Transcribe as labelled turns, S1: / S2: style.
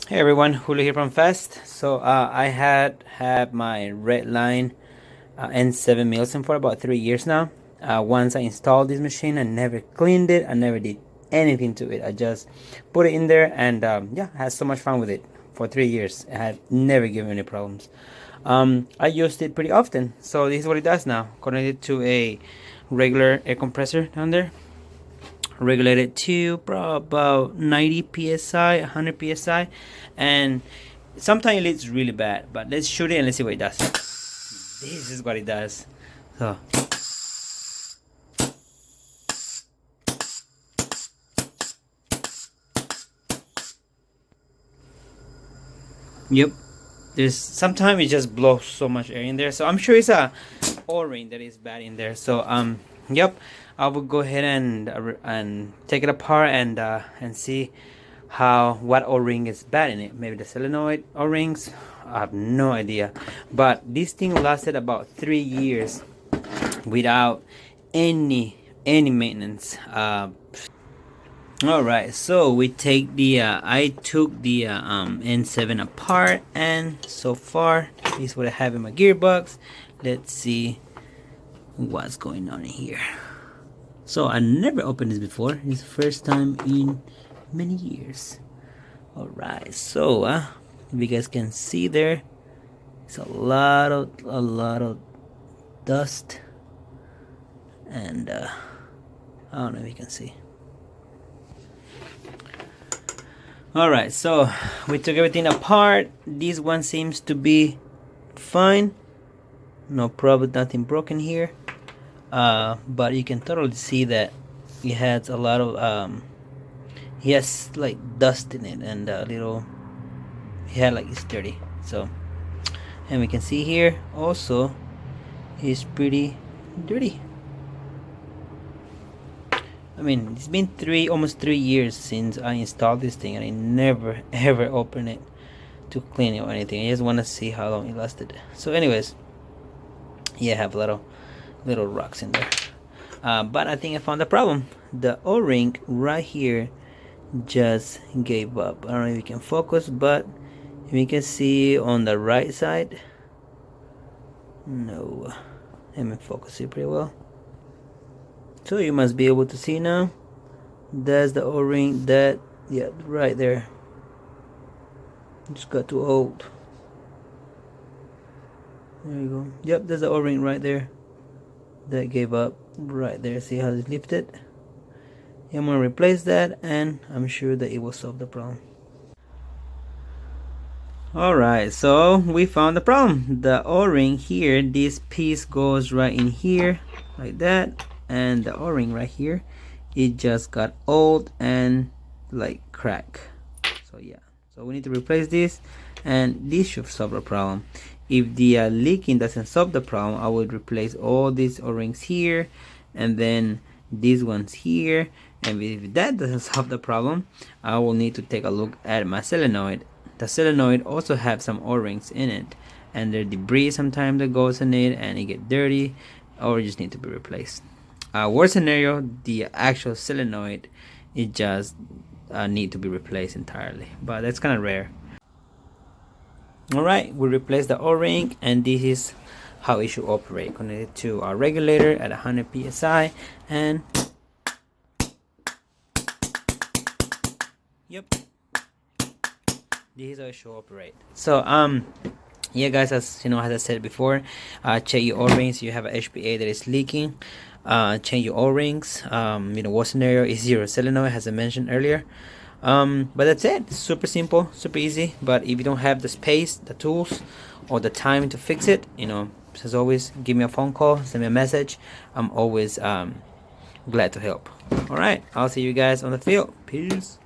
S1: Hey everyone, Julio here from Fast. So I had my red line N7 Milsim for about 3 years now. Once I installed this machine, I never cleaned it. I never did anything to it. I just put it in there and yeah, I had so much fun with it for 3 years. I had never given any problems. I used it pretty often. So this is what it does now. Connected to a regular air compressor down there, regulated to about 90 psi, 100 psi, and sometimes it leaks really bad. But let's shoot it and let's see what it does. This is what it does. So yep, there's sometimes it just blows so much air in there, so I'm sure it's a o-ring that is bad in there. So yep, I will go ahead and take it apart and see what o-ring is bad in it. Maybe the solenoid o-rings, I have no idea. But this thing lasted about 3 years without any maintenance. All right, so we take the I took the N7 apart, and so far this is what I have in my gearbox. Let's see what's going on here. So I never opened this before. It's the first time in many years. All right, so if you guys can see there, it's a lot of dust, and I don't know if you can see. Alright, so we took everything apart. This one seems to be fine, no problem, nothing broken here, but you can totally see that it has a lot of he has like dust in it, and a little, he had like, it's dirty. So, and we can see here also it's pretty dirty. I mean, it's been almost 3 years since I installed this thing, and I never ever opened it to clean it or anything. I just want to see how long it lasted. So anyways, yeah, I have a little rocks in there, but I think I found the problem. The o-ring right here just gave up. I don't know if you can focus, but if you can see on the right side, no, let me focus it pretty well. So you must be able to see now. That's the o-ring, that, yeah, right there. Just got too old. There you go. Yep, there's the o-ring right there. That gave up right there. See how it's lifted? I'm gonna replace that, and I'm sure that it will solve the problem. Alright, so we found the problem. The o-ring here, this piece goes right in here like that, and the o-ring right here, it just got old and like crack. So yeah, so we need to replace this, and this should solve the problem. If the leaking doesn't solve the problem, I would replace all these o-rings here, and then these ones here. And if that doesn't solve the problem, I will need to take a look at my solenoid. The solenoid also have some o-rings in it, and there's debris sometimes that goes in it, and it get dirty, or it just need to be replaced. Worst scenario, the actual solenoid, it just need to be replaced entirely, but that's kind of rare. Alright, we replaced the o-ring, and this is how it should operate. Connected to our regulator at 100 psi, and yep, this is how it should operate. So yeah guys, as you know, as I said before, check your o-rings. You have a HPA that is leaking, change your o-rings. Worst scenario is your solenoid, as I mentioned earlier. But that's it. Super simple, super easy. But if you don't have the space, the tools, or the time to fix it, as always, give me a phone call, send me a message. I'm always glad to help. All right, I'll see you guys on the field. Peace.